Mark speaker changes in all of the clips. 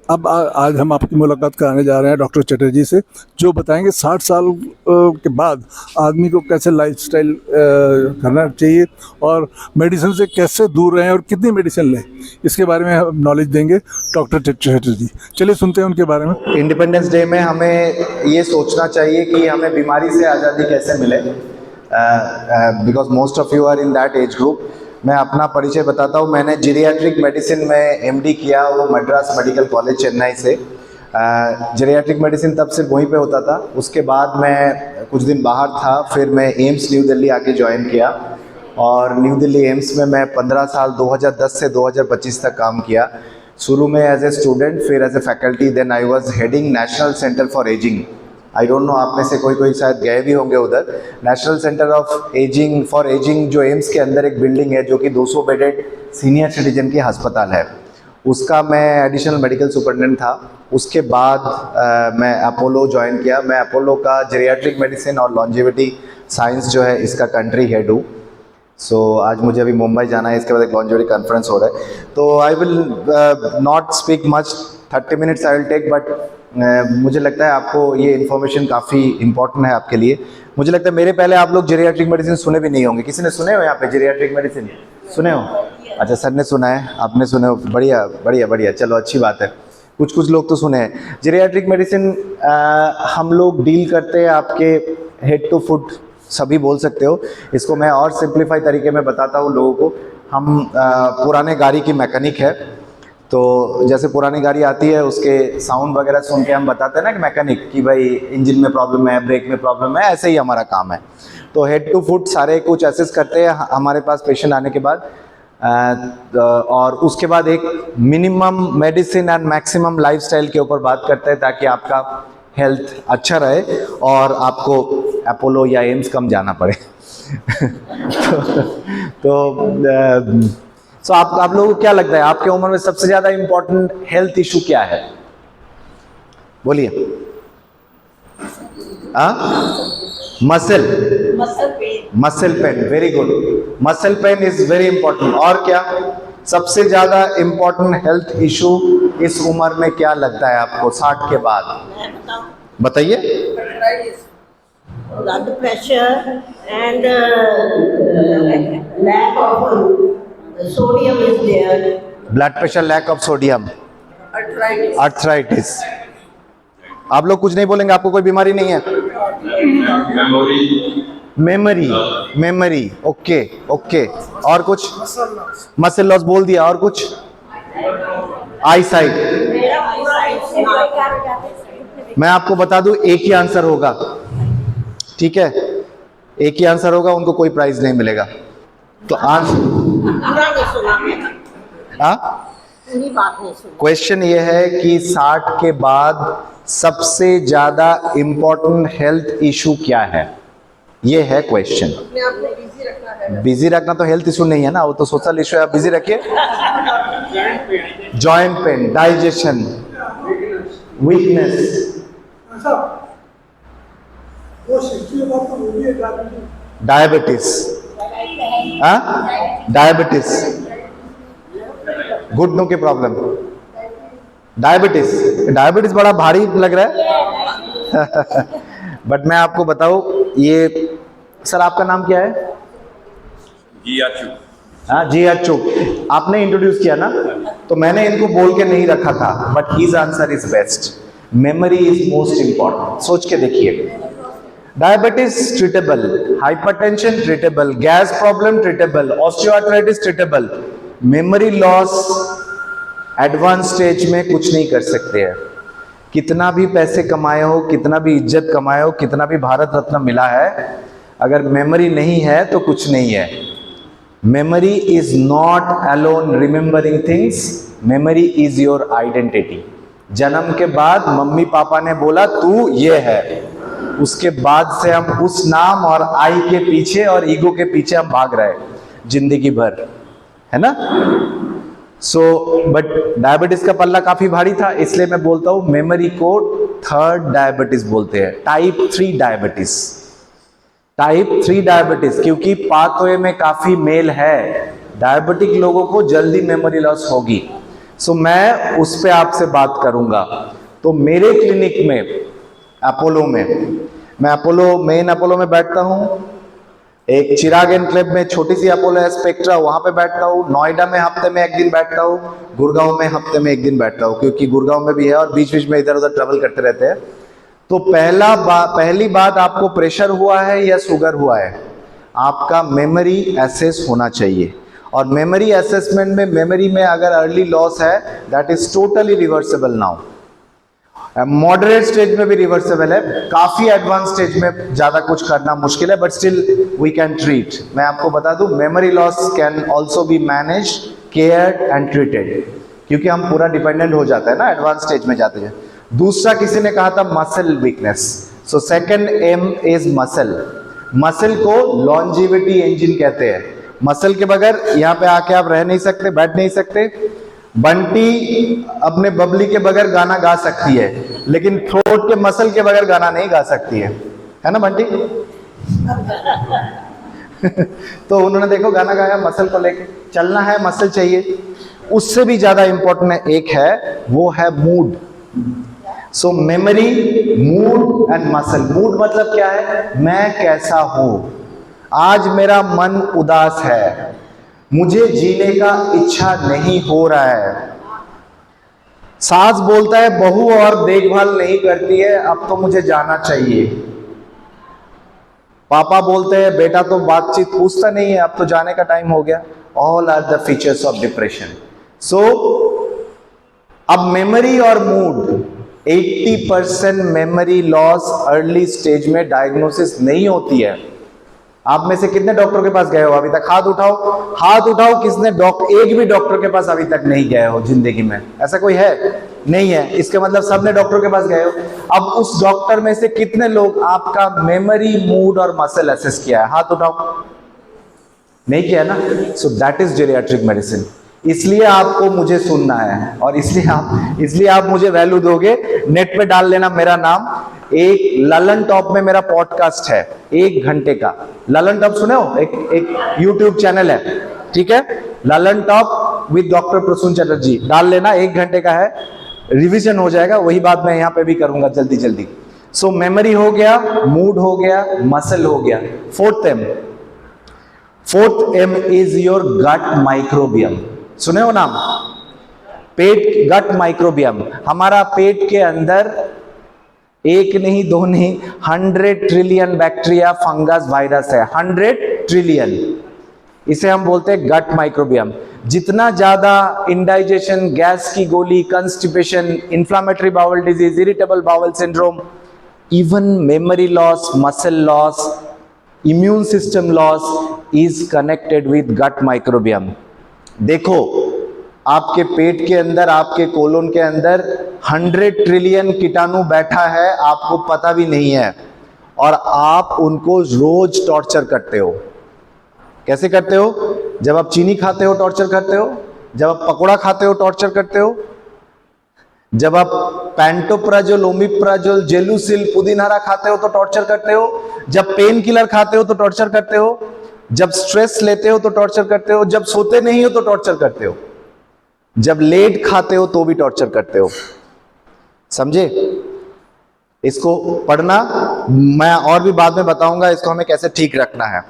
Speaker 1: अब आज हम आपकी मुलाकात कराने जा रहे हैं डॉक्टर चटर्जी से, जो बताएंगे 60 साल के बाद आदमी को कैसे लाइफस्टाइल करना चाहिए और मेडिसिन से कैसे दूर रहें और कितनी मेडिसिन लें, इसके बारे में हम नॉलेज देंगे डॉक्टर चटर्जी। चलिए सुनते हैं उनके बारे में।
Speaker 2: इंडिपेंडेंस डे में हमें ये सोचना चाहिए कि हमें बीमारी से आज़ादी कैसे मिले, because most of you are in that age group. मैं अपना परिचय बताता हूँ। मैंने जीरियाट्रिक मेडिसिन में एमडी किया, वो मद्रास मेडिकल कॉलेज चेन्नई से। जीरियाट्रिक मेडिसिन तब सिर्फ वहीं पे होता था। उसके बाद मैं कुछ दिन बाहर था, फिर मैं एम्स न्यू दिल्ली आके ज्वाइन किया और न्यू दिल्ली एम्स में मैं 15 साल 2010 से 2025 तक काम किया। शुरू में एज ए स्टूडेंट, फिर as a faculty, then I was heading national centre for ageing. I don't know, आप में से कोई शायद गए भी होंगे उधर। National centre of ageing for ageing जो एम्स के अंदर एक बिल्डिंग है, जो कि 200 बेडेड सीनियर सिटीजन की अस्पताल है, उसका मैं एडिशनल मेडिकल सुपरिटेंडेंट था। उसके बाद मैं अपोलो ज्वाइन किया। मैं अपोलो का जेरियाट्रिक मेडिसिन और लॉन्जेविटी साइंस जो है इसका कंट्री हेड हूँ। सो आज मुझे अभी मुंबई जाना है, इसके बाद एक लॉन्जेविटी कॉन्फ्रेंस हो रहा है। तो I will not speak much, 30 minutes I will take, but मुझे लगता है आपको ये इन्फॉर्मेशन काफ़ी इंपॉर्टेंट है आपके लिए। मुझे लगता है मेरे पहले आप लोग जेरियाट्रिक मेडिसिन सुने भी नहीं होंगे। किसी ने सुने हो यहाँ पे जेरियाट्रिक मेडिसिन? सुने हो? अच्छा, सर ने सुना है, आपने सुने हो, बढ़िया बढ़िया बढ़िया, चलो अच्छी बात है। कुछ लोग तो सुने हैं। जेरियाट्रिक मेडिसिन हम लोग डील करते हैं आपके हेड टू फुट, सभी बोल सकते हो इसको। मैं और सिंप्लीफाई तरीके में बताता हूँ लोगों को। हम पुराने गाड़ी की मैकेनिक है, तो जैसे पुरानी गाड़ी आती है उसके साउंड वगैरह सुन के हम बताते हैं ना कि मैकेनिक, कि भाई इंजन में प्रॉब्लम है, ब्रेक में प्रॉब्लम है, ऐसे ही हमारा काम है। तो हेड टू फुट सारे कुछ असेस करते हैं हमारे पास पेशेंट आने के बाद, और उसके बाद एक minimum medicine and maximum lifestyle के ऊपर बात करते हैं, ताकि आपका हेल्थ अच्छा रहे और आपको अपोलो या एम्स कम जाना पड़े। तो आप लोगों को क्या लगता है, आपके उम्र में सबसे ज्यादा इंपॉर्टेंट हेल्थ इशू क्या है? बोलिए। Muscle pain, very good. Muscle pain is very important. और क्या सबसे ज्यादा इंपॉर्टेंट हेल्थ इशू इस उम्र में क्या लगता है आपको 60 के बाद? बताइए।
Speaker 3: Blood pressure and lack of sodium is there.
Speaker 2: Blood pressure, lack of sodium, arthritis. आप लोग कुछ नहीं बोलेंगे, आपको कोई बीमारी नहीं है? Memory, okay. और कुछ? मसल लॉस बोल दिया। और कुछ? आई साइट। मैं आपको बता दूं, एक ही आंसर होगा, ठीक है? एक ही आंसर होगा, उनको कोई प्राइज नहीं मिलेगा। तो क्वेश्चन ये है कि 60 के बाद सबसे ज्यादा इंपॉर्टेंट हेल्थ इशू क्या है, ये है क्वेश्चन। बिजी रखना तो हेल्थ इशू नहीं है ना, वो तो सोशल इशू है। आप बिजी रखिए। Joint pain, digestion, weakness, diabetes, घुटनों के प्रॉब्लम, डायबिटीज बड़ा भारी लग रहा है। बट मैं आपको बताऊं, ये सर आपका नाम क्या है? जी अच्चू। आपने इंट्रोड्यूस किया ना, तो मैंने इनको बोल के नहीं रखा था, but his answer is best. Memory is most important. सोच के देखिए, diabetes treatable, hypertension treatable, gas problem treatable, osteoarthritis treatable, memory loss advance stage में कुछ नहीं कर सकते हैं। कितना भी पैसे कमाए हो, कितना भी इज्जत कमाए हो, कितना भी भारत रत्न मिला है, अगर मेमोरी नहीं है तो कुछ नहीं है। Memory is not alone remembering things, memory is your identity. जन्म के बाद मम्मी पापा ने बोला तू ये है, उसके बाद से हम उस नाम और आई के पीछे और ईगो के पीछे हम भाग रहे जिंदगी भर, है ना? सो बट डायबिटीज का पल्ला काफी भारी था, इसलिए मैं बोलता हूं मेमोरी को थर्ड डायबिटीज बोलते हैं, टाइप 3 डायबिटीज। टाइप 3 डायबिटीज क्योंकि पाथवे में काफी मेल है। डायबिटिक लोगों को जल्दी मेमोरी लॉस होगी, सो मैं उस पे आपसे बात करूंगा। तो मेरे क्लिनिक में अपोलो में, मैं अपोलो मेन अपोलो में बैठता हूँ, एक चिराग एनक्लेव में छोटी सी अपोलो है स्पेक्ट्रा, वहां पे बैठता हूँ, नोएडा में हफ्ते में एक दिन बैठता हूँ, गुड़गांव में हफ्ते में एक दिन बैठता हूँ, क्योंकि गुड़गांव में भी है और बीच बीच में इधर उधर ट्रेवल करते रहते हैं। तो पहली बात, आपको प्रेशर हुआ है या शुगर हुआ है, आपका मेमोरी एसेस होना चाहिए। और मेमोरी असेसमेंट में, मेमोरी में अगर अर्ली लॉस है, that is totally reversible now. Moderate stage में भी रिवर्सेबल है, काफी एडवांस स्टेज में ज्यादा कुछ करना मुश्किल है, but still we can treat. मैं आपको बता दूं, memory loss can also be manage, care and treated, क्योंकि हम पूरा डिपेंडेंट हो जाता है ना एडवांस स्टेज में जाते हैं। दूसरा किसी ने कहा था muscle weakness, so second M is muscle. Muscle को लॉन्जिविटी इंजन कहते हैं। मसल के बगैर यहाँ पे आके आप रह नहीं सकते, बैठ नहीं सकते। बंटी अपने बबली के बगैर गाना गा सकती है, लेकिन थ्रोट के मसल के बगैर गाना नहीं गा सकती है ना बंटी? तो उन्होंने देखो गाना गाया मसल को लेके, चलना है मसल चाहिए। उससे भी ज्यादा इंपॉर्टेंट एक है, वो है mood. So memory, mood and muscle. Mood मतलब क्या है? मैं कैसा हूं, आज मेरा मन उदास है, मुझे जीने का इच्छा नहीं हो रहा है। सास बोलता है बहू और देखभाल नहीं करती है, अब तो मुझे जाना चाहिए। पापा बोलते हैं बेटा तो बातचीत पूछता नहीं है, अब तो जाने का टाइम हो गया। All are the features of depression. So अब मेमोरी और mood, 80% memory loss early stage में डायग्नोसिस नहीं होती है। आप में से कितने डॉक्टर के पास गए हो अभी तक? हाथ उठाओ, हाथ उठाओ किसने एक भी डॉक्टर के पास अभी तक नहीं गए हो जिंदगी में? ऐसा कोई है? नहीं है। इसके मतलब सबने डॉक्टर के पास गए हो। अब उस डॉक्टर में से कितने लोग आपका मेमोरी, मूड और मसल असेस किया है? हाथ उठाओ। नहीं किया ना? So that is geriatric medicine. इसलिए आपको मुझे सुनना है, और इसलिए आप मुझे वैल्यू दोगे। नेट पे डाल लेना मेरा नाम, एक ललन टॉप में मेरा पॉडकास्ट है 1 घंटे का। ललन टॉप सुने हो? एक यूट्यूब चैनल है, ठीक है, Lallantop with doctor Prasoon Chatterjee. डाल लेना, 1 घंटे का है, रिवीजन हो जाएगा। वही बात मैं यहाँ पे भी करूंगा जल्दी जल्दी। सो मेमोरी हो गया, मूड हो गया, मसल हो गया। Fourth M is your gut microbiome. सुने हो नाम? पेट, गट माइक्रोबियम। हमारा पेट के अंदर एक नहीं, दो नहीं, 100 ट्रिलियन बैक्टीरिया, फंगस, वायरस है। 100 ट्रिलियन, इसे हम बोलते हैं गट माइक्रोबियम। जितना ज्यादा इंडाइजेशन, गैस की गोली, constipation, inflammatory bowel disease, irritable bowel syndrome, even memory loss, muscle loss, immune system loss is connected with gut microbiome. देखो, आपके पेट के अंदर, आपके कोलोन के अंदर 100 ट्रिलियन कीटाणु बैठा है, आपको पता भी नहीं है, और आप उनको रोज टॉर्चर करते हो। कैसे करते हो? जब आप चीनी खाते हो टॉर्चर करते हो, जब आप पकोड़ा खाते हो टॉर्चर करते हो, जब आप पैंटोप्राजोल, ओमिप्राजोल, जेलुसिल, पुदीनहरा खाते हो तो टॉर्चर करते हो, जब पेन किलर खाते हो तो टॉर्चर करते हो, जब स्ट्रेस लेते हो तो टॉर्चर करते हो, जब सोते नहीं हो तो टॉर्चर करते हो, जब लेट खाते हो तो भी टॉर्चर करते हो। समझे? इसको पढ़ना, मैं और भी बाद में बताऊंगा इसको हमें कैसे ठीक रखना है।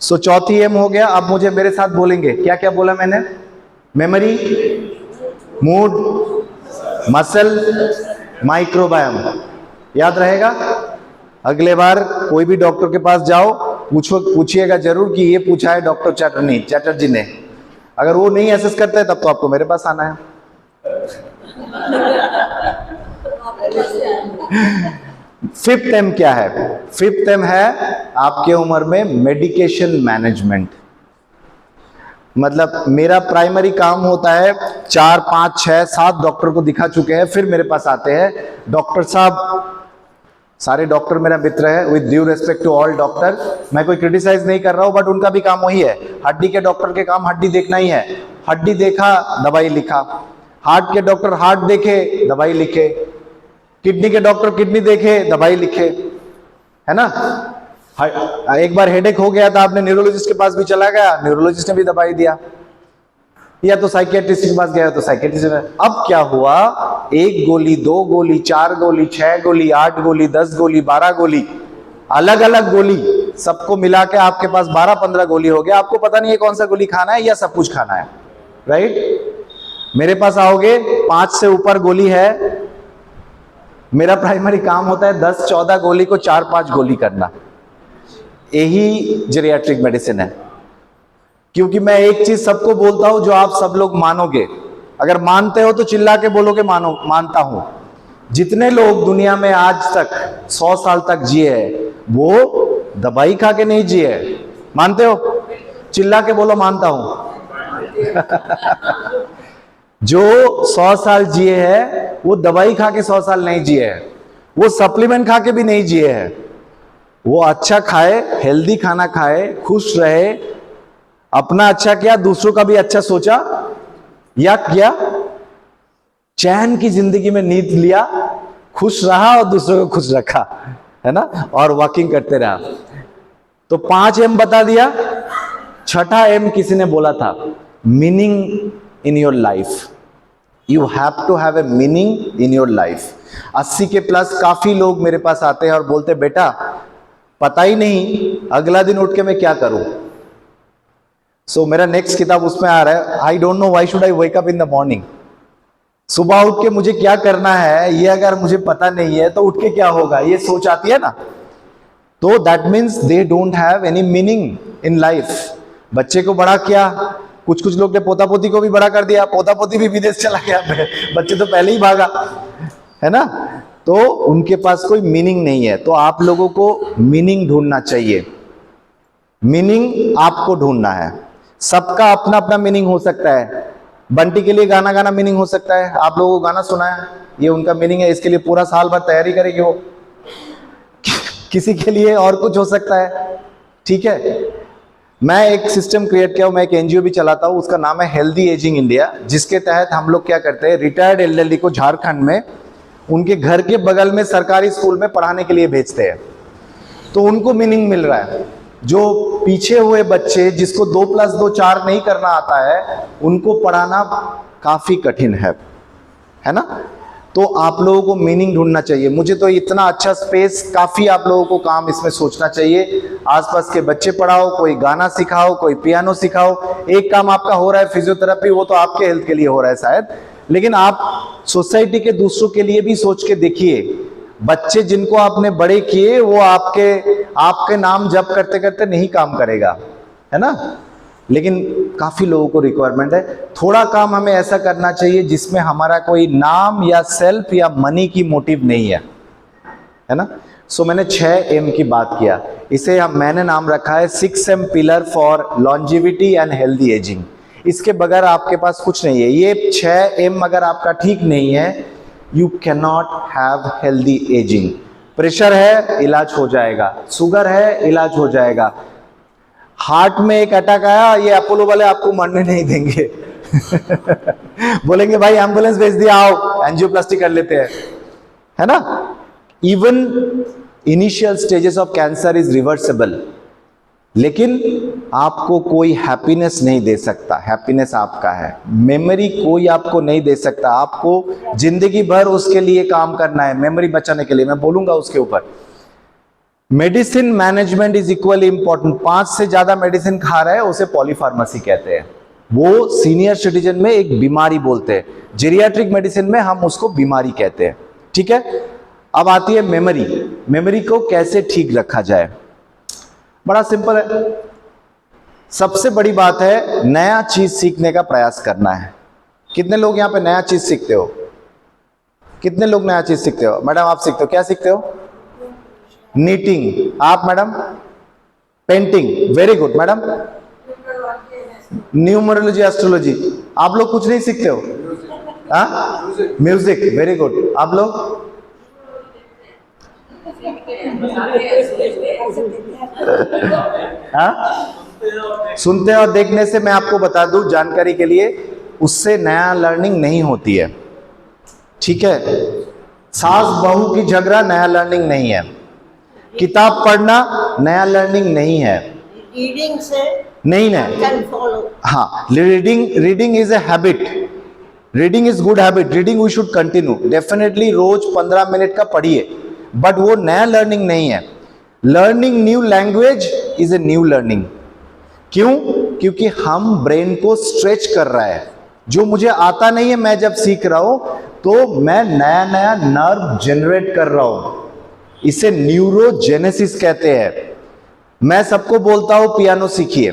Speaker 2: सो चौथी एम हो गया। अब मुझे मेरे साथ बोलेंगे, क्या क्या बोला मैंने? Memory, mood, muscle, microbiome. याद रहेगा? अगले बार कोई भी डॉक्टर के पास जाओ, पूछिएगा जरूर कि ये पूछा है डॉक्टर चटर्जी ने। अगर वो नहीं एसेस करता है तब तो आपको मेरे पास आना है। फिफ्थ एम क्या है? फिफ्थ एम है आपके उम्र में मेडिकेशन मैनेजमेंट। मतलब मेरा प्राइमरी काम होता है, 4, 5, 6, 7 डॉक्टर को दिखा चुके हैं, फिर मेरे पास आते हैं डॉक्टर साहब। सारे डॉक्टर मेरा मित्र है, with due respect to all doctor. मैं कोई क्रिटिसाइज नहीं कर रहा हूं, बट उनका भी काम वही है। हड्डी के डॉक्टर के काम हड्डी देखना ही है। हड्डी देखा, दवाई लिखा। हार्ट के डॉक्टर हार्ट देखे, दवाई लिखे। किडनी के डॉक्टर किडनी देखे, दवाई लिखे, है ना? एक बार हेडेक हो गया था, आपने न्यूरोलॉजिस्ट के पास भी चला गया, न्यूरोलॉजिस्ट ने भी दवाई दिया। या तो साइकियाट्रिस्ट के पास गया तो साइकियाट्रिस्ट। अब क्या हुआ, 1 गोली, 2 गोली, 4 गोली, 6 गोली, 8 गोली, 10 गोली, 12 गोली, अलग अलग गोली, सबको मिला के आपके पास 12-15 गोली हो गया। आपको पता नहीं है कौन सा गोली खाना है या सब कुछ खाना है, राइट। मेरे पास आओगे, 5 से ऊपर गोली है, मेरा प्राइमरी काम होता है 10-14 गोली को 4-5 गोली करना। यही जेरियाट्रिक मेडिसिन है। क्योंकि मैं एक चीज सबको बोलता हूं जो आप सब लोग मानोगे, अगर मानते हो तो चिल्ला के बोलोगे मानता हूं। जितने लोग दुनिया में आज तक 100 साल तक जिए हैं वो दवाई खा के नहीं जिए हैं, मानते हो? चिल्ला के बोलो मानता हूं। जो 100 साल जिए हैं वो दवाई खा के 100 साल नहीं जिए हैं, वो सप्लीमेंट खा के भी नहीं जिए हैं। वो अच्छा खाए, हेल्दी खाना खाए, खुश रहे, अपना अच्छा किया, दूसरों का भी अच्छा सोचा, या किया चैन की जिंदगी में नींद लिया, खुश रहा और दूसरों को खुश रखा, है ना, और वॉकिंग करते रहा। तो 5 M बता दिया। छठा M किसी ने बोला था, meaning in your life. You have to have a meaning in your life. 80 के प्लस काफी लोग मेरे पास आते हैं और बोलते बेटा पता ही नहीं अगला दिन उठ के मैं क्या करूं। सो मेरा नेक्स्ट किताब उसमें आ रहा है, आई don't know why should I wake up in the morning. सुबह उठ के मुझे क्या करना है ये अगर मुझे पता नहीं है तो उठ के क्या होगा, ये सोच आती है ना। तो that means they don't have any meaning in life. बच्चे को बड़ा किया, कुछ लोग ने पोता पोती को भी बड़ा कर दिया, पोता पोती भी विदेश चला गया, बच्चे तो पहले ही भागा, है ना। तो उनके पास कोई मीनिंग नहीं है। तो आप लोगों को मीनिंग ढूंढना चाहिए। मीनिंग आपको ढूंढना है। सबका अपना अपना मीनिंग हो सकता है। बंटी के लिए गाना गाना मीनिंग हो सकता है, आप लोगों को गाना सुना है, ये उनका मीनिंग है, इसके लिए पूरा साल भर तैयारी करेगी वो। किसी के लिए और कुछ हो सकता है, ठीक है। मैं एक सिस्टम क्रिएट किया हूं, मैं एक एनजीओ भी चलाता हूं, उसका नाम है हेल्दी एजिंग इंडिया, जिसके तहत हम लोग क्या करते हैं, रिटायर्ड एल्डरली को झारखंड में उनके घर के बगल में सरकारी स्कूल में पढ़ाने के लिए भेजते हैं। तो उनको मीनिंग मिल रहा है। जो पीछे हुए बच्चे जिसको 2+2 4 नहीं करना आता है, उनको पढ़ाना काफी कठिन है ना। तो आप लोगों को मीनिंग ढूंढना चाहिए। मुझे तो इतना अच्छा स्पेस, काफी आप लोगों को काम इसमें सोचना चाहिए। आसपास के बच्चे पढ़ाओ, कोई गाना सिखाओ, कोई पियानो सिखाओ। एक काम आपका हो रहा है फिजियोथेरेपी, वो तो आपके हेल्थ के लिए हो रहा है शायद, लेकिन आप सोसाइटी के दूसरों के लिए भी सोच के देखिए। बच्चे जिनको आपने बड़े किए वो आपके नाम जप करते करते नहीं काम करेगा, है ना। लेकिन काफी लोगों को रिक्वायरमेंट है। थोड़ा काम हमें ऐसा करना चाहिए जिसमें हमारा कोई नाम या सेल्फ या मनी की मोटिव नहीं है ना। सो मैंने 6 M की बात किया। इसे मैंने नाम रखा है 6 M pillar for longevity and healthy ageing. इसके बगैर आपके पास कुछ नहीं है। ये 6 M अगर आपका ठीक नहीं है, you can not have healthy ageing. Pressure है, इलाज हो जाएगा। शुगर है, इलाज हो जाएगा। हार्ट में एक अटैक आया, ये अपोलो वाले आपको मरने नहीं देंगे। बोलेंगे भाई एम्बुलेंस भेज दिया, आओ एंजियोप्लास्टी कर लेते हैं, है ना। Even initial stages of cancer is reversible. लेकिन आपको कोई हैप्पीनेस नहीं दे सकता, हैप्पीनेस आपका है। मेमोरी कोई आपको नहीं दे सकता, आपको जिंदगी भर उसके लिए काम करना है, मेमोरी बचाने के लिए। मैं बोलूंगा उसके ऊपर। Medicine management is equally important. 5 से ज्यादा मेडिसिन खा रहा है उसे पॉलीफार्मेसी कहते हैं। वो सीनियर सिटीजन में एक बीमारी बोलते हैं, जेरियाट्रिक मेडिसिन में हम उसको बीमारी कहते हैं, ठीक है। अब आती है मेमोरी। मेमोरी को कैसे ठीक रखा जाए, बड़ा सिंपल है। सबसे बड़ी बात है नया चीज सीखने का प्रयास करना है। कितने लोग यहां पे नया चीज सीखते हो? कितने लोग नया चीज सीखते हो? मैडम आप सीखते हो, क्या सीखते हो? नीटिंग। आप madam? Painting. Very good madam. Numerology, astrology. आप लोग कुछ नहीं सीखते हो? म्यूजिक। Very good. आप लोग? सुनते और देखने से मैं आपको बता दूं जानकारी के लिए, उससे नया लर्निंग नहीं होती है, ठीक है। सास बहू की झगड़ा नया लर्निंग नहीं है। किताब पढ़ना नया लर्निंग नहीं है।
Speaker 3: रीडिंग से
Speaker 2: नहीं
Speaker 3: Can follow.
Speaker 2: हाँ, reading is a habit, reading is good habit, reading we should continue definitely, रोज 15 मिनट का पढ़िए, बट वो नया लर्निंग नहीं है। Learning new language is a new learning. क्यों? क्योंकि हम ब्रेन को स्ट्रेच कर रहा है। जो मुझे आता नहीं है, मैं जब सीख रहा हूं तो मैं नया नया नर्व जनरेट कर रहा हूं, इसे न्यूरोजेनेसिस कहते हैं। मैं सबको बोलता हूं पियानो सीखिए।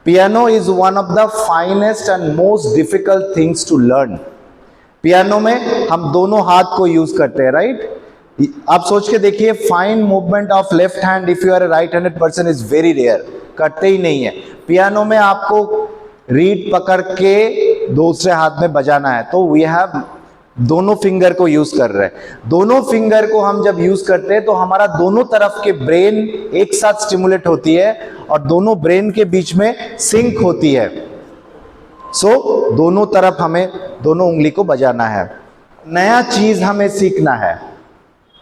Speaker 2: Piano is one of the finest and most difficult things to learn. Piano में हम दोनों हाथ को यूज करते हैं, राइट? आप सोच के देखिए, fine movement of left hand if you are a right handed person is very rare, करते ही नहीं है। पियानो में आपको रीड पकड़ के दूसरे हाथ में बजाना है, तो वी हैव दोनों फिंगर को यूज कर रहे हैं। दोनों फिंगर को हम जब यूज करते हैं तो हमारा दोनों तरफ के ब्रेन एक साथ स्टिमुलेट होती है और दोनों ब्रेन के बीच में सिंक होती है। सो दोनों तरफ हमें दोनों उंगली को बजाना है। नया चीज हमें सीखना है,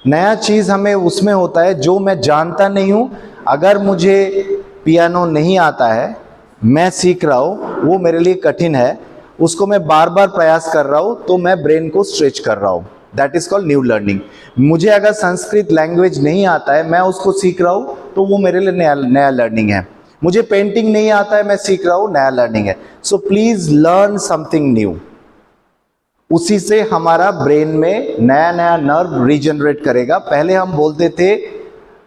Speaker 2: नया चीज हमें उसमें होता है जो मैं जानता नहीं हूं। अगर मुझे पियानो नहीं आता है, मैं सीख रहा हूं, वो मेरे लिए कठिन है, उसको मैं बार बार प्रयास कर रहा हूं, तो मैं ब्रेन को स्ट्रेच कर रहा हूं। That is called new learning. मुझे अगर संस्कृत लैंग्वेज नहीं आता है, मैं उसको सीख रहा हूं, तो वो मेरे लिए नया लर्निंग है। मुझे पेंटिंग नहीं आता है, मैं सीख रहा हूं, नया लर्निंग है। So please learn something new. उसी से हमारा ब्रेन में नया नया नर्व रीजनरेट करेगा। पहले हम बोलते थे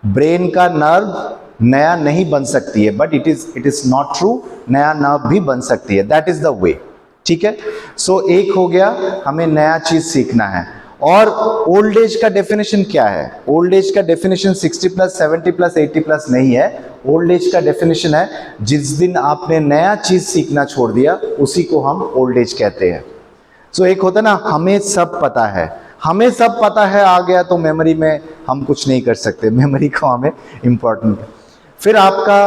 Speaker 2: ब्रेन का नर्व नया नहीं बन सकती है, but it is not true, नया नर्व भी बन सकती है। That is the way. ठीक है? सो एक हो गया, हमें नया चीज सीखना है। और ओल्ड एज का डेफिनेशन क्या है? ओल्ड एज का डेफिनेशन 60 प्लस 70 प्लस 80 प्लस नहीं है। ओल्ड एज का डेफिनेशन है जिस दिन आपने नया चीज सीखना छोड़ दिया, उसी को हम ओल्ड एज कहते हैं। सो एक होता है ना, हमें सब पता है, हमें सब पता है आ गया तो मेमोरी में हम कुछ नहीं कर सकते, मेमोरी को हमें इंपॉर्टेंट। फिर आपका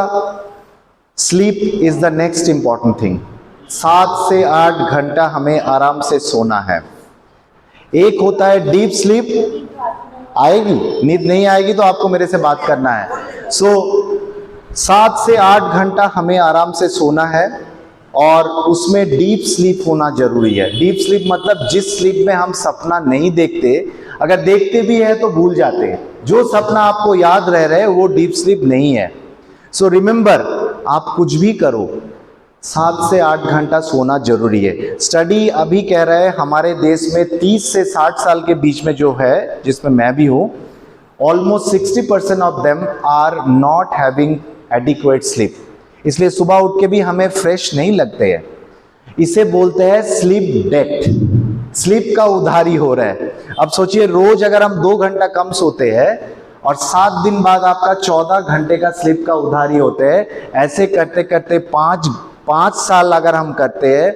Speaker 2: sleep is the next important thing. 7 से 8 घंटा हमें आराम से सोना है। एक होता है डीप स्लीप, आएगी नींद, नहीं आएगी तो आपको मेरे से बात करना है। सो 7 से 8 घंटा हमें आराम से सोना है और उसमें डीप स्लीप होना जरूरी है। डीप स्लीप मतलब जिस स्लीप में हम सपना नहीं देखते, अगर देखते भी है तो भूल जाते हैं। जो सपना आपको याद रह रहे वो डीप स्लीप नहीं है। सो रिमेंबर, आप कुछ भी करो, 7 से 8 घंटा सोना जरूरी है। स्टडी अभी कह रहा है हमारे देश में 30 से 60 साल के बीच में जो है, जिसमें मैं भी हूं, almost 60% of them are not having adequate sleep. इसलिए सुबह उठ के भी हमें फ्रेश नहीं लगते हैं। इसे बोलते हैं स्लीप डेट, स्लीप का उधारी हो रहा है। अब सोचिए, रोज अगर हम 2 घंटा कम सोते हैं और 7 दिन बाद आपका 14 घंटे का स्लीप का उधारी होते हैं, ऐसे करते करते 5 साल अगर हम करते हैं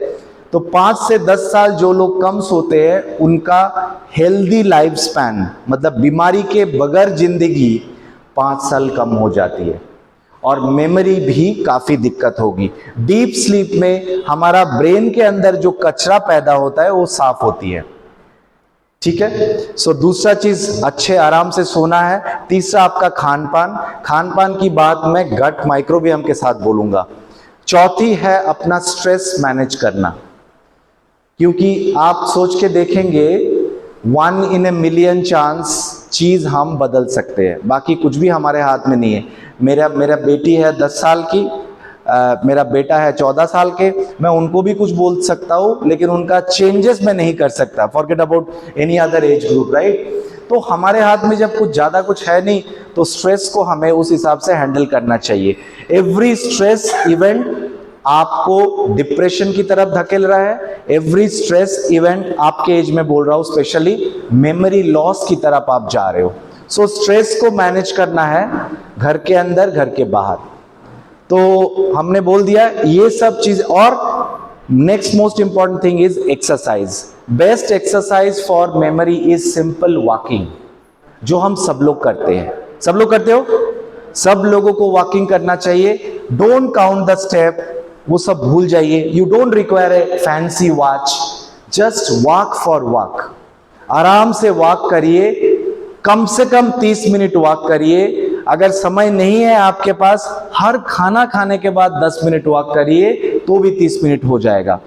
Speaker 2: तो 5 से 10 साल जो लोग कम सोते हैं उनका हेल्दी लाइफ स्पैन, मतलब बीमारी के बगैर जिंदगी 5 साल कम हो जाती है और मेमोरी भी काफी दिक्कत होगी। डीप स्लीप में हमारा ब्रेन के अंदर जो कचरा पैदा होता है वो साफ होती है। ठीक है? सो दूसरा चीज, अच्छे आराम से सोना है। तीसरा आपका खान पान। खान पान की बात मैं गट माइक्रोबियम के साथ बोलूंगा। चौथी है अपना स्ट्रेस मैनेज करना, क्योंकि आप सोच के देखेंगे 1 in a million चांस चीज हम बदल सकते हैं, बाकी कुछ भी हमारे हाथ में नहीं है। मेरा बेटी है 10 साल की, मेरा बेटा है 14 साल के, मैं उनको भी कुछ बोल सकता हूँ लेकिन उनका चेंजेस मैं नहीं कर सकता। Forget about any other age group, right? तो हमारे हाथ में जब जब कुछ है नहीं, तो स्ट्रेस को हमें उस हिसाब से हैंडल करना चाहिए। एवरी स्ट्रेस इवेंट आपको डिप्रेशन की तरफ धकेल रहा है। एवरी स्ट्रेस इवेंट, आपके एज में बोल रहा हूं, स्पेशली मेमोरी लॉस की तरफ आप जा रहे हो। सो स्ट्रेस को मैनेज करना है, घर के अंदर, घर के बाहर। तो हमने बोल दिया ये सब चीज। और next most important thing is exercise. Best exercise for memory is simple walking, जो हम सब लोग करते हैं। सब लोग करते हो? सब लोगों को वॉकिंग करना चाहिए। डोंट काउंट द स्टेप, वो सब भूल जाइए। You don't require a fancy watch, just walk for walk. आराम से वॉक करिए, कम से कम 30 मिनट वॉक करिए। अगर समय नहीं है आपके पास, हर खाना खाने के बाद 10 मिनट वॉक करिए तो भी 30 मिनट हो जाएगा।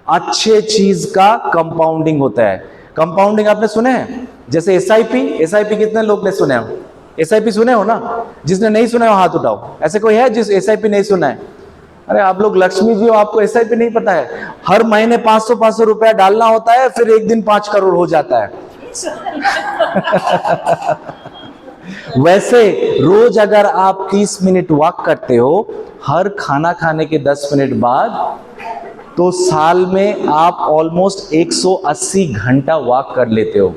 Speaker 2: अच्छे चीज का कंपाउंडिंग होता है। कंपाउंडिंग आपने सुने हैं? जैसे एसआईपी कितने लोग ने सुने हो? एसआईपी सुने हो ना? जिसने नहीं सुना हो हाथ उठाओ। ऐसे कोई है जिस एसआईपी नहीं सुना है? अरे आप लोग लक्ष्मी जी हो, आपको एसआईपी नहीं पता है? हर महीने 500 रुपया डालना होता है, फिर एक दिन 5 करोड़ हो जाता है। वैसे रोज अगर आप 30 मिनट वॉक करते हो हर खाना खाने के 10 मिनट बाद, तो साल में आप ऑलमोस्ट 180 घंटा वॉक कर लेते हो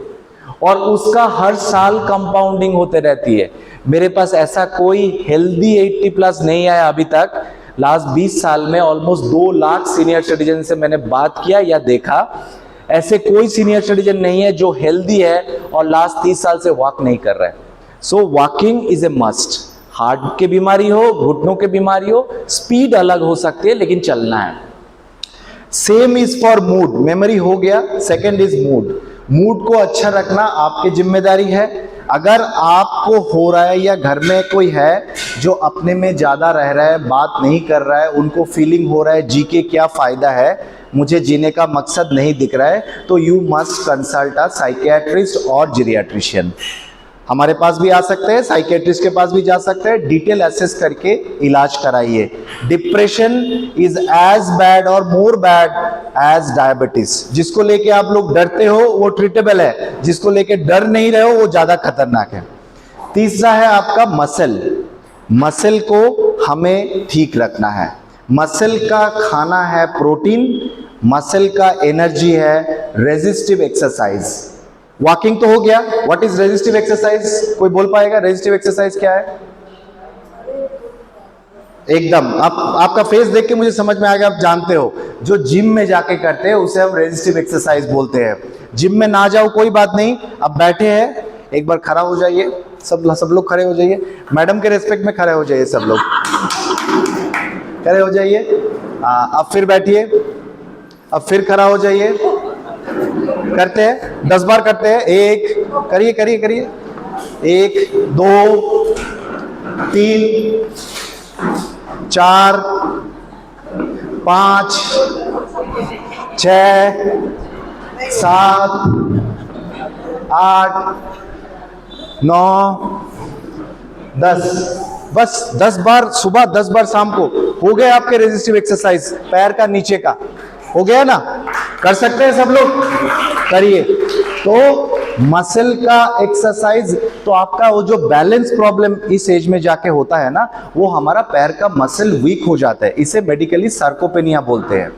Speaker 2: और उसका हर साल कंपाउंडिंग होते रहती है। मेरे पास ऐसा कोई हेल्दी 80 प्लस नहीं आया अभी तक। लास्ट 20 साल में ऑलमोस्ट 2 लाख सीनियर सिटीजन से मैंने बात किया या देखा, ऐसे कोई सीनियर सिटीजन नहीं है जो हेल्दी है और लास्ट 30 साल से वॉक नहीं कर रहा है। So walking is a must. Heart की बीमारी हो, घुटनों की बीमारी हो, स्पीड अलग हो सकती है लेकिन चलना है। Same is for mood. Memory हो गया, सेकंड इज मूड। मूड को अच्छा रखना आपकी जिम्मेदारी है। अगर आपको हो रहा है या घर में कोई है जो अपने में ज्यादा रह रहा है, बात नहीं कर रहा है, उनको फीलिंग हो रहा है जी के क्या फायदा है, मुझे जीने का मकसद नहीं दिख रहा है, तो you must consult a psychiatrist और जीरियाट्रिशियन। हमारे पास भी आ सकते हैं, साइकियाट्रिस्ट के पास भी जा सकते हैं। डिटेल एसेस करके इलाज कराइए। डिप्रेशन इज एज बैड और मोर बैड एज डायबिटीज। जिसको लेके आप लोग डरते हो वो ट्रीटेबल है, जिसको लेके डर नहीं रहे हो वो ज्यादा खतरनाक है। तीसरा है आपका मसल। मसल को हमें ठीक रखना है। मसल का खाना है प्रोटीन, मसल का एनर्जी है रेजिस्टिव एक्सरसाइज। वॉकिंग तो हो गया। What is resistive exercise? कोई बोल पाएगा रेजिस्टिव एक्सरसाइज क्या है? एकदम आपका फेस देख के मुझे समझ में आ गया, आप जानते हो। जो जिम में जाके करते हैं उसे हम रेजिस्टिव एक्सरसाइज बोलते हैं। जिम में ना जाओ कोई बात नहीं, अब बैठे हैं, एक बार खड़ा हो जाइए। सब लोग खड़े हो जाइए। मैडम के रेस्पेक्ट में खड़े हो जाइए, सब लोग खड़े हो जाइए। अब फिर बैठिए, अब फिर खड़ा हो जाइए। करते हैं 10 बार करते हैं। एक करिए करिए करिए, 1 2 3 4 5 6 7 8 9 10। बस 10 बार सुबह, 10 बार शाम को। हो गए आपके रेजिस्टिव एक्सरसाइज पैर का नीचे का, हो गया ना? कर सकते हैं सब लोग, करिए। तो मसल का एक्सरसाइज, तो आपका वो जो बैलेंस प्रॉब्लम इस एज में जाके होता है ना, वो हमारा पैर का मसल वीक हो जाता है। इसे मेडिकली सार्कोपेनिया बोलते हैं,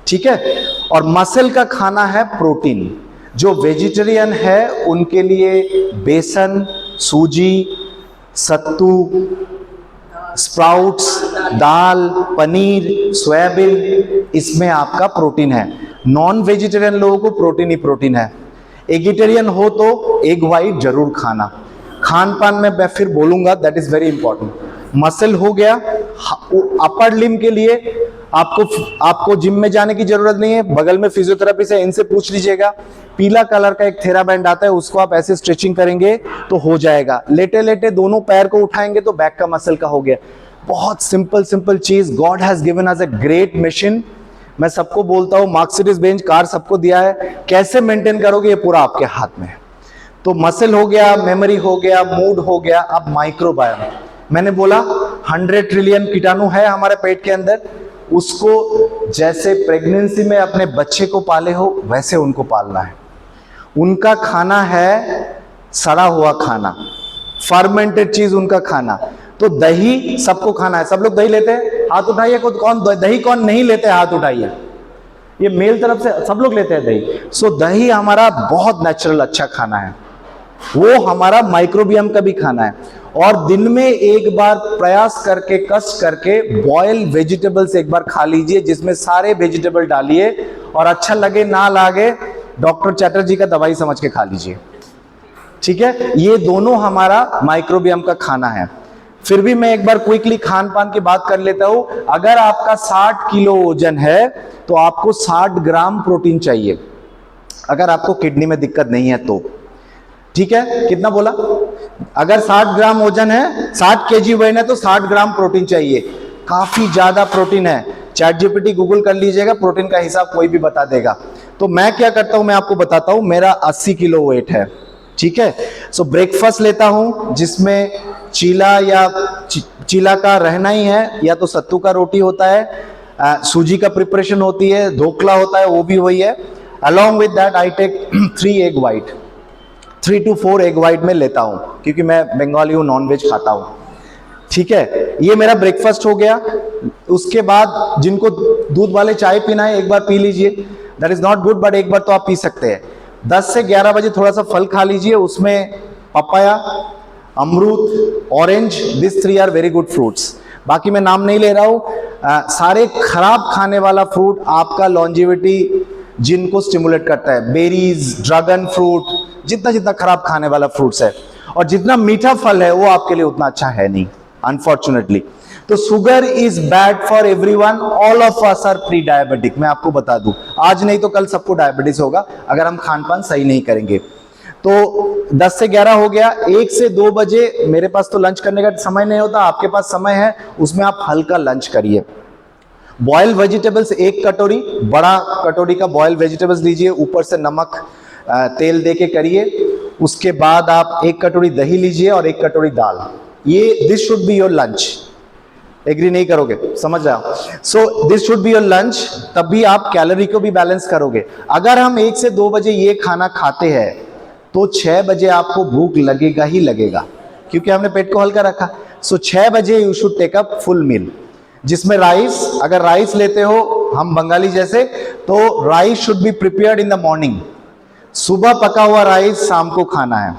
Speaker 2: ठीक है। और मसल का खाना है प्रोटीन। जो वेजिटेरियन है उनके लिए बेसन, सूजी, सत्तू, स्प्राउट्स, दाल, पनीर, सोयाबीन, इसमें आपका प्रोटीन है। नॉन वेजिटेरियन लोगों को प्रोटीन ही प्रोटीन है। एगिटेरियन हो तो एग वाइट जरूर खाना। खान पान में मैं फिर बोलूंगा, that is very important. Muscle हो गया। अपर लिम के लिए आपको जिम में जाने की जरूरत नहीं है, बगल में फिजियोथेरेपी से इनसे पूछ लीजिएगा। पीला कलर का एक थेराबैंड आता है, उसको आप ऐसे स्ट्रेचिंग करेंगे तो हो जाएगा। लेटे लेटे दोनों पैर को उठाएंगे तो बैक का मसल का हो गया। बहुत सिंपल चीज। God has given us a great machine. मैं सबको बोलता हूं, मर्सिडीज बेंज कार सबको दिया है, कैसे मेंटेन करोगे ये पूरा आपके हाथ में है। तो मसल हो गया, मेमोरी हो गया, मूड हो गया। अब माइक्रोबायोम, मैंने बोला 100 ट्रिलियन कीटाणु है हमारे पेट के अंदर। उसको जैसे प्रेगनेंसी में अपने बच्चे को पाले हो वैसे उनको पालना है। उनका खाना है सड़ा हुआ खाना, फर्मेंटेड चीज उनका खाना। तो दही सबको खाना है। सब लोग दही लेते हैं, हाथ उठाइए। कौन दही कौन नहीं लेते, हाथ उठाइए। ये मेल तरफ से सब लोग लेते हैं दही। सो दही हमारा बहुत नेचुरल अच्छा खाना है, वो हमारा माइक्रोबियम का भी खाना है। और दिन में एक बार प्रयास करके, कष्ट करके बॉयल वेजिटेबल्स एक बार खा लीजिए, जिसमें सारे वेजिटेबल डालिए, और अच्छा लगे ना लगे डॉक्टर चैटर्जी का दवाई समझ के खा लीजिए, ठीक है। ये दोनों हमारा माइक्रोबियम का खाना है। फिर भी मैं एक बार क्विकली खान पान की बात कर लेता हूं। अगर आपका 60 किलो वजन है तो आपको 60 ग्राम प्रोटीन चाहिए, अगर आपको किडनी में दिक्कत नहीं है तो, ठीक है। कितना बोला? अगर 60 ग्राम वजन है, 60 केजी वेट है, तो 60 ग्राम प्रोटीन चाहिए। काफी ज्यादा प्रोटीन है। चैट जीपीटी गूगल कर लीजिएगा, प्रोटीन का हिसाब कोई भी बता देगा। तो मैं क्या करता हूं, मैं आपको बताता हूं। मेरा 80 किलो वेट है, ठीक है। सो ब्रेकफास्ट लेता हूं, जिसमें चीला या चीला का रहना ही है, या तो सत्तू का रोटी होता है, सूजी का प्रिपरेशन होती है, ढोकला होता है, वो भी वही है। Along with that I take 3 egg white, 3 to 4 egg white में लेता हूं, क्योंकि मैं बंगाली हूं, नॉन वेज खाता हूं, ठीक है। ये मेरा ब्रेकफास्ट हो गया। उसके बाद जिनको दूध वाले चाय पीना है, एक बार पी लीजिए, that is not good, but एक बार तो आप पी सकते हैं। 10 से 11 बजे थोड़ा सा फल खा लीजिए, उसमें पपाया, अमरूद, orange, this 3 are very good fruits. बाकी मैं नाम नहीं ले रहा हूं। सारे खराब खाने वाला फ्रूट आपका लॉन्जिविटी जिनको स्टिमुलेट करता है, बेरीज, ड्रैगन फ्रूट, जितना जितना खराब खाने वाला फ्रूट्स है, और जितना मीठा फल है वो आपके लिए उतना अच्छा है नहीं, अनफॉर्चुनेटली। तो sugar is bad for everyone, all of us are pre diabetic. मैं आपको बता दूं, आज नहीं तो कल सबको डायबिटीज होगा अगर हम खान पान सही नहीं करेंगे। तो 10 से 11 हो गया। 1 से 2 बजे मेरे पास तो लंच करने का समय नहीं होता, आपके पास समय है, उसमें आप हल्का लंच करिए। बॉइल्ड वेजिटेबल्स 1 कटोरी, बड़ा कटोरी का बॉइल्ड वेजिटेबल्स लीजिए, ऊपर से नमक तेल दे के करिए। उसके बाद आप 1 कटोरी दही लीजिए और 1 कटोरी दाल। ये this should be your lunch. Agree नहीं करोगे, समझ रहे हो? So this should be your lunch. तब भी आप कैलोरी को भी बैलेंस करोगे। अगर हम 1 से 2 बजे ये खाना खाते हैं तो 6 बजे आपको भूख लगेगा ही लगेगा, क्योंकि हमने पेट को हल्का रखा। सो 6 बजे you should take up full meal, जिसमें राइस, अगर राइस लेते हो हम बंगाली जैसे, तो rice should be prepared in the morning. सुबह पका हुआ राइस शाम को खाना है।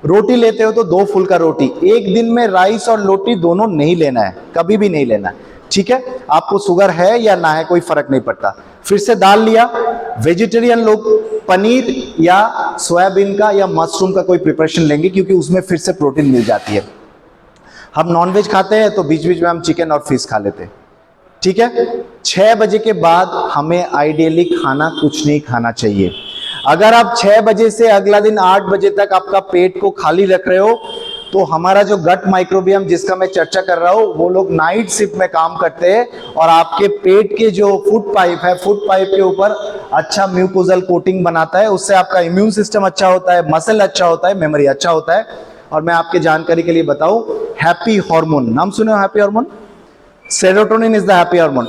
Speaker 2: रोटी लेते हो तो 2 फुल्का रोटी। एक दिन में राइस और रोटी दोनों नहीं लेना है, कभी भी नहीं लेना है, ठीक है। आपको शुगर है या ना है कोई फर्क नहीं पड़ता। फिर से दाल लिया। वेजिटेरियन लोग पनीर या सोयाबीन का या मशरूम का कोई प्रिपरेशन लेंगे, क्योंकि उसमें फिर से प्रोटीन मिल जाती है। हम नॉनवेज खाते हैं तो बीच बीच में हम चिकन और फिश खा लेते हैं, ठीक है। 6 बजे के बाद हमें आइडियली खाना कुछ नहीं खाना चाहिए। अगर आप 6 बजे से अगला दिन 8 बजे तक आपका पेट को खाली रख रहे हो, तो हमारा जो गट माइक्रोबियम जिसका मैं चर्चा कर रहा हूं, वो लोग नाइट शिफ्ट में काम करते हैं, और आपके पेट के जो फूड पाइप है, फूड पाइप के ऊपर अच्छा म्यूकोजल कोटिंग बनाता है। उससे आपका इम्यून सिस्टम अच्छा होता है, मसल अच्छा होता है, मेमोरी अच्छा होता है। और मैं आपके जानकारी के लिए बताऊं, हैप्पी हार्मोन, नाम सुने हो happy hormone? Serotonin is the happy hormone.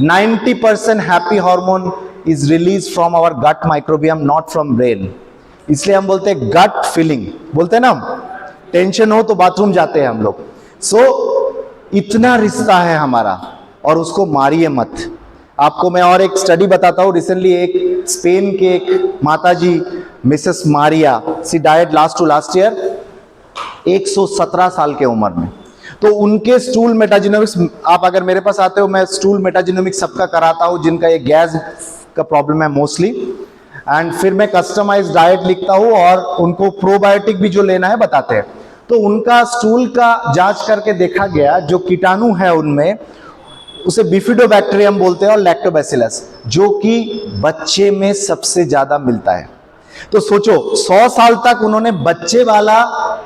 Speaker 2: 90% happy hormone is released from our gut microbiome, not from brain. इसलिए हम बोलते हैं गट फीलिंग, बोलते हैं ना, हम टेंशन हो तो बाथरूम जाते हैं हम लोग। सो इतना रिश्ता है हमारा, और उसको मारिए मत। आपको मैं और एक स्टडी बताता हूँ। रिसेंटली एक स्पेन के एक माताजी, Mrs Maria, she died last year, 117 साल के उम्र में। तो उनके स्टूल मेटाजिनोमिक्स, आप अगर मेरे पास आते हो, मैं स्टूल मेटाजिनोमिक्स सबका कराता हूं जिनका ये गैस का प्रॉब्लम है मोस्टली, एंड फिर मैं कस्टमाइज डाइट लिखता हूं और उनको प्रोबायोटिक भी जो लेना है बताते हैं। तो उनका स्टूल का जांच करके देखा गया, जो कीटाणु है उनमें, उसे बिफिडोबैक्टीरियम बोलते हैं और लैक्टोबैसिलस, जो कि बच्चे में सबसे ज्यादा मिलता है। तो सोचो 100 साल तक उन्होंने बच्चे वाला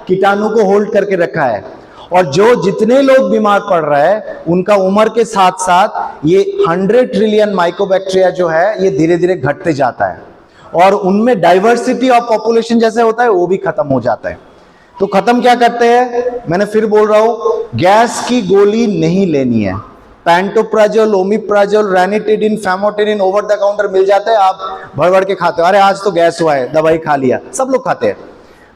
Speaker 2: कीटाणु को होल्ड करके रखा है, और जो जितने लोग बीमार पड़ रहे हैं उनका उम्र के साथ साथ ये 100 ट्रिलियन माइकोबैक्टीरिया जो है ये धीरे धीरे घटते जाता है, और उनमें डाइवर्सिटी ऑफ पॉपुलेशन जैसे होता है वो भी खत्म हो जाता है। तो खत्म क्या करते हैं, मैंने फिर बोल रहा हूं, गैस की गोली नहीं लेनी है। Pantoprazole, omeprazole, ranitidine, famotidine over the counter मिल जाते हैं, आप भर भर के खाते हो। अरे आज तो गैस हुआ है, दवाई खा लिया, सब लोग खाते हैं।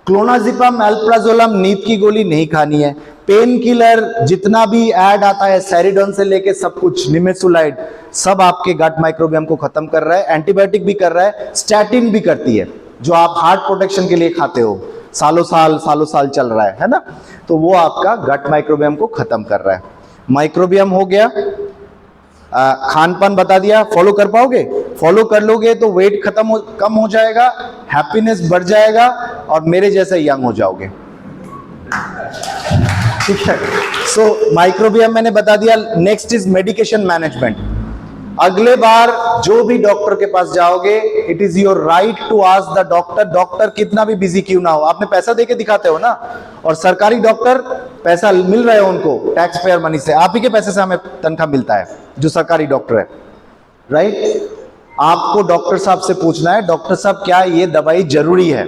Speaker 2: क्लोनाजिपम, अल्प्राजोलम, नींद की गोली नहीं खानी है। पेन किलर जितना भी ऐड आता है, सेरिडोन से लेके सब कुछ, निमेसुलाइड, सब आपके गट माइक्रोबियम को खत्म कर रहा है। एंटीबायोटिक भी कर रहा है, स्टैटिन भी करती है, जो आप हार्ट प्रोटेक्शन के लिए खाते हो, सालों साल चल रहा है ना, तो वो आपका गट माइक्रोबियम को खत्म कर रहा है। माइक्रोबियम हो गया, खान पान बता दिया, फॉलो कर पाओगे? फॉलो कर लोगे तो वेट कम हो जाएगा, हैप्पीनेस बढ़ जाएगा, और मेरे जैसे यंग हो जाओगे, ठीक है। सो माइक्रोबियम मैंने बता दिया। Next is medication management. अगले बार जो भी डॉक्टर के पास जाओगे, it is your right to ask the doctor, doctor कितना भी बिजी क्यों ना हो, आपने पैसा देके दिखाते हो ना, और सरकारी डॉक्टर पैसा मिल रहे हो उनको टैक्स पेयर मनी से, आप ही के पैसे से हमें तनख्वाह मिलता है जो सरकारी डॉक्टर है, राइट? आपको डॉक्टर साहब से पूछना है, डॉक्टर साहब क्या ये दवाई जरूरी है,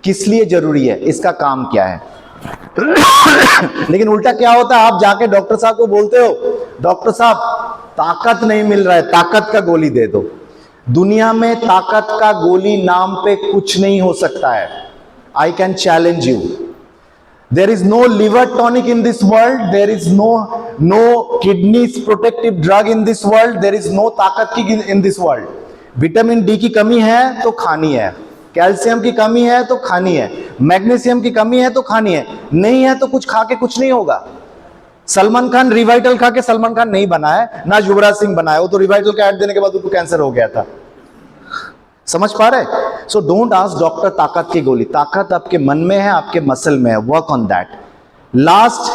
Speaker 2: किस लिए जरूरी है, इसका काम क्या है? लेकिन उल्टा क्या होता है, आप जाके डॉक्टर साहब को बोलते हो, डॉक्टर साहब ताकत नहीं मिल रहा है, ताकत का गोली दे दो। दुनिया में ताकत का गोली नाम पे कुछ नहीं हो सकता है। I can challenge you, there is no liver tonic in this world, there is no kidney protective drug in this world, there is no ताकत की in this world. Vitamin D की कमी है तो खानी है, कैल्शियम की कमी है तो खानी है, मैग्नीशियम की कमी है तो खानी है, नहीं है तो कुछ खा के कुछ नहीं होगा। सलमान खान रिवाइटल खा के सलमान खान नहीं बना है, ना युवराज सिंह बना है, वो तो रिवाइटल का ऐड देने के बाद उनको कैंसर हो गया था। समझ पा रहे? सो डोंट आस्क डॉक्टर ताकत की गोली, ताकत आपके मन में है, आपके मसल में है, work on that. Last,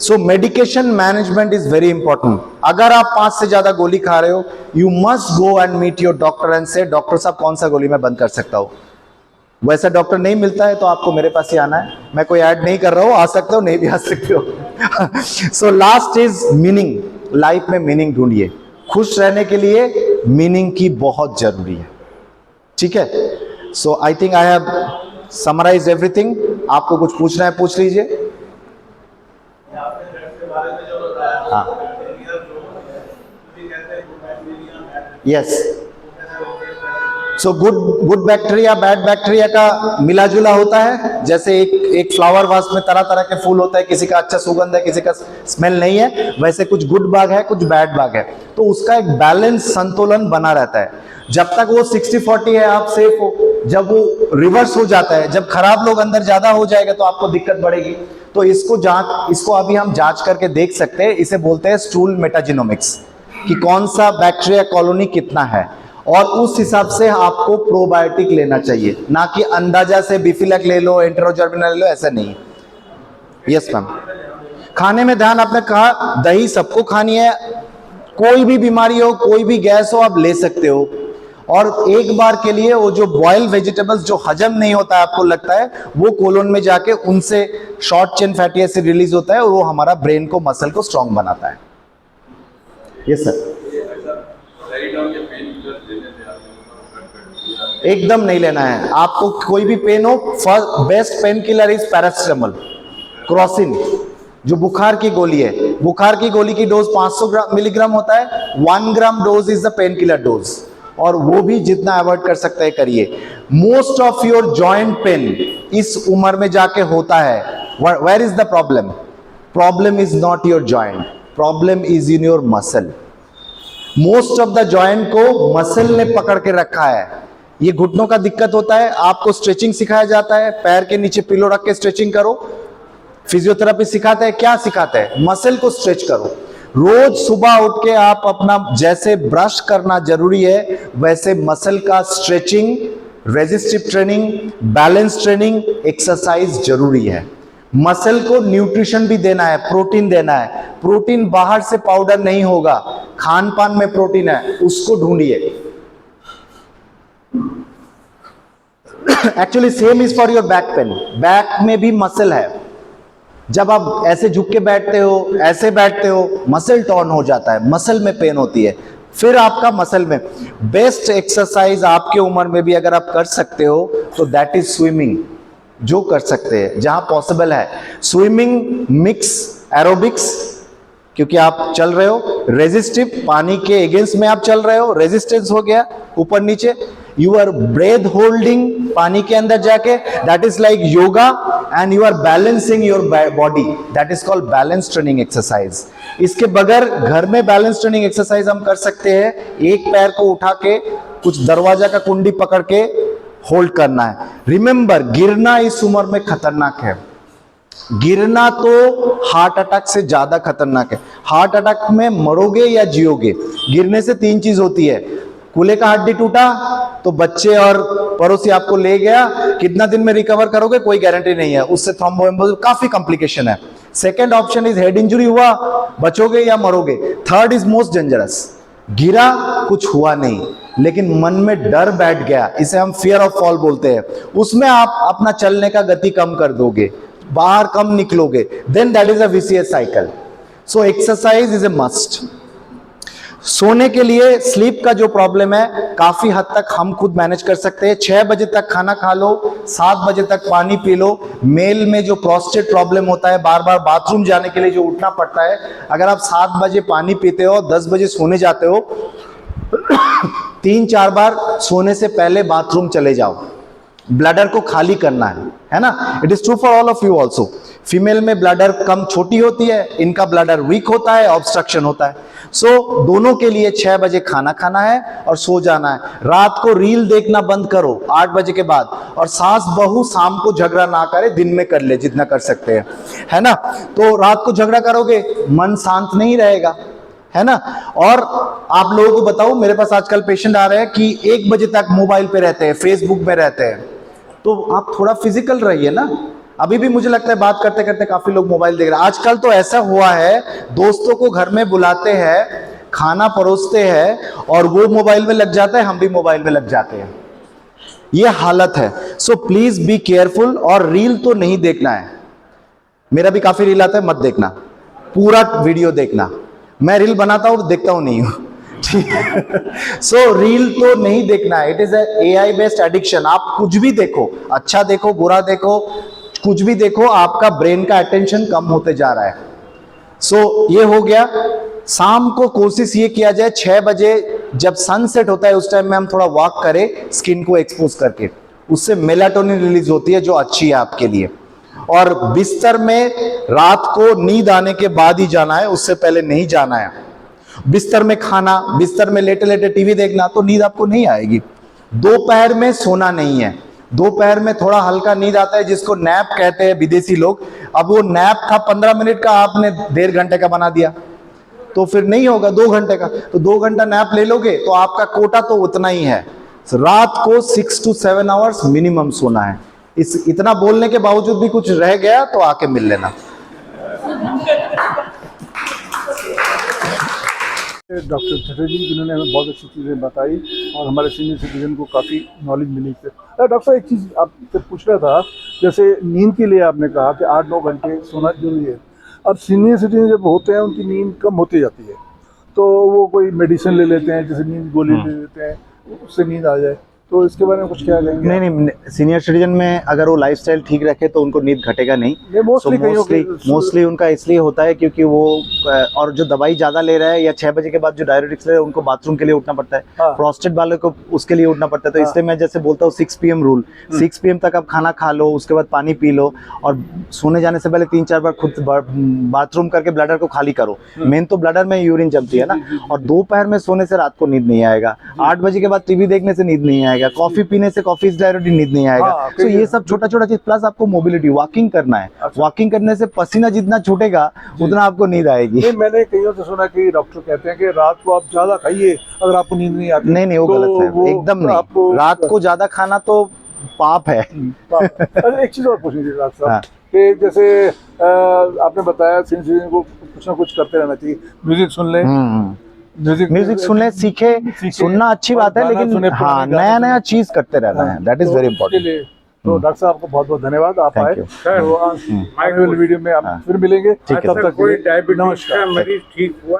Speaker 2: so medication management is very important. अगर आप 5 से ज्यादा गोली खा रहे हो, you must go and meet your doctor and say, doctor साहब कौन सा गोली मैं बंद कर सकता हूं? वैसा डॉक्टर नहीं मिलता है तो आपको मेरे पास ही आना है, मैं कोई ऐड नहीं कर रहा हूं, आ सकते हो, नहीं भी आ सकते हो। So last is meaning, life में मीनिंग ढूंढिए, खुश रहने के लिए मीनिंग की बहुत जरूरी है, ठीक है? So I think I have summarised everything. आपको कुछ पूछना है पूछ लीजिए। हाँ, yes, so good bacteria bad bacteria का मिला जुला होता है। जैसे एक फ्लावर वास में तरह तरह के फूल होता है, किसी का अच्छा सुगंध है, किसी का स्मेल नहीं है, वैसे कुछ गुड बाग है, कुछ बैड बाग है, तो उसका एक बैलेंस संतुलन बना रहता है। जब तक वो 60-40 है आप सेफ हो, जब वो रिवर्स हो जाता है, जब खराब लोग अंदर ज्यादा हो जाएगा तो आपको दिक्कत बढ़ेगी। तो इसको अभी हम जांच करके देख सकते हैं, इसे बोलते हैं स्टूल मेटाजिनोमिक्स, कि कौन सा बैक्टीरिया कॉलोनी कितना है, और उस हिसाब से आपको प्रोबायोटिक लेना चाहिए, ना कि अंदाजा से बिफिलक ले लो, एंटेरोजर्मिनल ले लो, ऐसा नहीं। Yes ma'am. खाने में ध्यान, आपने कहा दही सबको खानी है, कोई भी बीमारी हो, कोई भी गैस हो, आप ले सकते हो। और एक बार के लिए वो जो बॉइल्ड वेजिटेबल्स जो हजम नहीं होता है, आपको लगता है, वो कोलोन में जाके उनसे short chain fatty acid release होता है और वो हमारा ब्रेन को, मसल को स्ट्रांग बनाता है। Yes sir. एकदम नहीं लेना है आपको, कोई भी पेन हो, best pain killer is paracetamol, Crocin, जो बुखार की गोली है। बुखार की गोली की डोज 500 मिलीग्राम होता है, 1 gram dose is the painkiller dose, और वो भी जितना अवॉइड कर सकते हैं करिए। Most of your joint pain इस उम्र में जाके होता है। Where is the problem? Problem is not your joint, problem is in your muscle. Most of the joint को मसल ने पकड़ के रखा है। ये घुटनों का दिक्कत होता है, आपको स्ट्रेचिंग सिखाया जाता है, पैर के नीचे पिलो रख के स्ट्रेचिंग करो। फिजियोथेरेपी सिखाता है, क्या सिखाता है? मसल को स्ट्रेच करो। रोज सुबह उठ के आप अपना, जैसे ब्रश करना जरूरी है, वैसे मसल का stretching, resistive training, balance training, exercise जरूरी है। मसल को न्यूट्रिशन भी देना है, प्रोटीन देना है। प्रोटीन बाहर से पाउडर नहीं होगा, खान पान में प्रोटीन है, उसको ढूंढिए। Actually same is for your back pain. Back में भी मसल है, जब आप ऐसे झुक के बैठते हो, ऐसे बैठते हो, मसल टॉर्न हो जाता है, मसल में पेन होती है। फिर आपका मसल में बेस्ट एक्सरसाइज आपके उम्र में भी अगर आप कर सकते हो तो दैट इज स्विमिंग, जो कर सकते हैं जहां पॉसिबल है। स्विमिंग मिक्स एरोबिक्स, क्योंकि आप चल रहे हो, रेजिस्टिव, पानी के अगेंस्ट में आप चल रहे हो, रेजिस्टेंस हो गया ऊपर नीचे, यू आर ब्रेथ होल्डिंग पानी के अंदर जाके, that is like yoga, and you are balancing your body, that is called balance training exercise. इसके बगैर घर में बैलेंस ट्रेनिंग एक्सरसाइज हम कर सकते हैं। एक पैर को उठा के कुछ दरवाजा का कुंडी पकड़ के होल्ड करना है। रिमेंबर, गिरना इस उम्र में खतरनाक है। गिरना तो हार्ट अटैक से ज्यादा खतरनाक है। हार्ट अटैक में मरोगे या जियोगे। गिरने से 3 चीज होती है, कूल्हे का हड्डी टूटा तो बच्चे और पड़ोसी आपको ले गया, कितना दिन में रिकवर करोगे कोई गारंटी नहीं है, उससे थ्रोम्बोएम्बोलिज्म काफी कॉम्प्लिकेशन है। Second option is head injury हुआ, बचोगे या मरोगे। थर्ड इज मोस्ट डेंजरस, गिरा, कुछ हुआ नहीं, लेकिन मन में डर बैठ गया, इसे हम फियर ऑफ फॉल बोलते हैं, उसमें आप अपना चलने का गति कम कर दोगे, बाहर कम निकलोगे, then that is a vicious cycle. So exercise is a must. सोने के लिए स्लीप का जो प्रॉब्लम है काफी हद तक हम खुद मैनेज कर सकते हैं। 6 बजे तक खाना खा लो, 7 बजे तक पानी पी लो। मेल में जो प्रोस्टेट प्रॉब्लम होता है, बार बार बाथरूम जाने के लिए जो उठना पड़ता है, अगर आप 7 बजे पानी पीते हो, 10 बजे सोने जाते हो, 3-4 बार सोने से पहले बाथरूम चले जाओ, ब्लैडर को खाली करना है ना। It is true for all of you also. Female में ब्लैडर कम छोटी होती है, इनका ब्लैडर वीक होता है, ऑब्स्ट्रक्शन होता है। सो दोनों के लिए 6 बजे खाना खाना है और सो जाना है। रात को रील देखना बंद करो 8 बजे के बाद, और सास बहू शाम को झगड़ा ना करे, दिन में कर ले जितना कर सकते हैं, है ना। तो रात को झगड़ा करोगे, मन शांत नहीं रहेगा, है ना। और आप लोगों को बताऊं, मेरे पास आजकल पेशेंट आ रहे हैं कि 1 बजे तक मोबाइल पे रहते हैं, फेसबुक में रहते हैं। तो आप थोड़ा फिजिकल रहिए ना। अभी भी मुझे लगता है बात करते करते काफी लोग मोबाइल देख रहे हैं। आजकल तो ऐसा हुआ है, दोस्तों को घर में बुलाते हैं, खाना परोसते हैं, और वो मोबाइल में लग जाता है, हम भी मोबाइल में लग जाते हैं। ये हालत है। So please be careful. और रील तो नहीं देखना है, मेरा भी काफी रील आता है, मत देखना, पूरा वीडियो देखना। मैं रील बनाता हूं, देखता हूं नहीं हूं, ठीक है। सो रील तो नहीं देखना है। It is AI based addiction. आप कुछ भी देखो, अच्छा देखो, बुरा देखो, कुछ भी देखो, आपका ब्रेन का अटेंशन कम होते जा रहा है। सो ये हो गया। शाम को कोशिश ये किया जाए 6 बजे जब सनसेट होता है, उस टाइम में हम थोड़ा वॉक करें स्किन को एक्सपोज करके, उससे मेलाटोनिन रिलीज होती है जो अच्छी है आपके लिए। और बिस्तर में रात को नींद आने के बाद ही जाना है, उससे पहले नहीं जाना है। बिस्तर में खाना, बिस्तर में लेटे लेटे टीवी देखना, तो नींद आपको नहीं आएगी। दोपहर में सोना नहीं है। दोपहर में थोड़ा हल्का नींद आता है, जिसको नैप कहते हैं विदेशी लोग। अब वो नैप था 15 मिनट का, आपने 1.5 घंटे का बना दिया, तो फिर नहीं होगा 2 घंटे का। तो 2 घंटा नैप ले लोगे तो आपका कोटा तो उतना ही है। रात को 6 to 7 आवर्स मिनिमम सोना है। इतना बोलने के बावजूद भी कुछ रह गया तो आके मिल लेना।
Speaker 1: डॉक्टर चटर्जी जिन्होंने हमें बहुत अच्छी चीज़ें बताई और हमारे सीनियर सिटीजन को काफ़ी नॉलेज मिली इससे। डॉक्टर साहब, एक चीज़ आपसे पूछ रहा था, जैसे नींद के लिए आपने कहा कि 8-9 घंटे सोना जरूरी है। अब सीनियर सिटीजन जब होते हैं, उनकी नींद कम होती जाती है, तो वो कोई मेडिसिन ले लेते हैं, जैसे नींद गोली ले लेते हैं, उससे नींद आ जाए, तो इसके बारे में कुछ क्या कहेंगे?
Speaker 2: नहीं, सीनियर सिटीजन में अगर वो लाइफस्टाइल ठीक रखे तो उनको नींद घटेगा नहीं। मोस्टली उनका इसलिए होता है क्योंकि वो और जो दवाई ज्यादा ले रहा है या 6 बजे के बाद जो डायरेटिक्स ले रहे हैं, उनको बाथरूम के लिए उठना पड़ता है।
Speaker 1: हाँ।
Speaker 2: प्रोस्टेट वाले को उसके लिए उठना पड़ता है। तो इसलिए मैं जैसे बोलता हूँ 6 PM रूल, 6 PM तक आप खाना खा लो, उसके बाद पानी पी लो, और सोने जाने से पहले 3-4 बार खुद बाथरूम करके ब्लैडर को खाली करो। मेन तो ब्लैडर में यूरिन जमती है ना। और दोपहर में सोने से रात को नींद नहीं आएगा। 8 बजे के बाद टीवी देखने से नींद नहीं आएगा। कॉफी पीने से कॉफी डायरेक्टली नींद नहीं आएगा।
Speaker 1: हाँ,
Speaker 2: तो ये सब छोटा छोटा चीज, प्लस आपको मोबिलिटी, वॉकिंग करना है।
Speaker 1: अच्छा।
Speaker 2: वॉकिंग करने से पसीना जितना छूटेगा उतना आपको नींद आएगी।
Speaker 1: नहीं, मैंने कईयों से सुना कि डॉक्टर कहते हैं कि रात को आप ज्यादा खाइए अगर आपको नींद नहीं आती।
Speaker 2: नहीं, वो गलत है, एकदम नहीं। रात को ज्यादा खाना तो पाप है।
Speaker 1: अरे एक चीज और पूछनी थी डॉक्टर साहब,
Speaker 2: हाँ।
Speaker 1: कि जैसे आपने बताया सीनियर को कुछ ना कुछ करते रहना चाहिए, म्यूजिक सुन लें,
Speaker 2: म्यूजिक सुनने सीखे, सुनना अच्छी बात है, लेकिन हाँ, नया नया चीज करते रहना है, दैट इज वेरी इंपॉर्टेंट।
Speaker 1: तो डॉक्टर साहब आपको बहुत बहुत धन्यवाद, आप आए।
Speaker 2: Thank you।
Speaker 1: तो आने वाली वीडियो में आप फिर मिलेंगे, तब तक
Speaker 4: कोई डायबिटीज का
Speaker 1: नमस्कार।
Speaker 4: मरीज ठीक हुआ।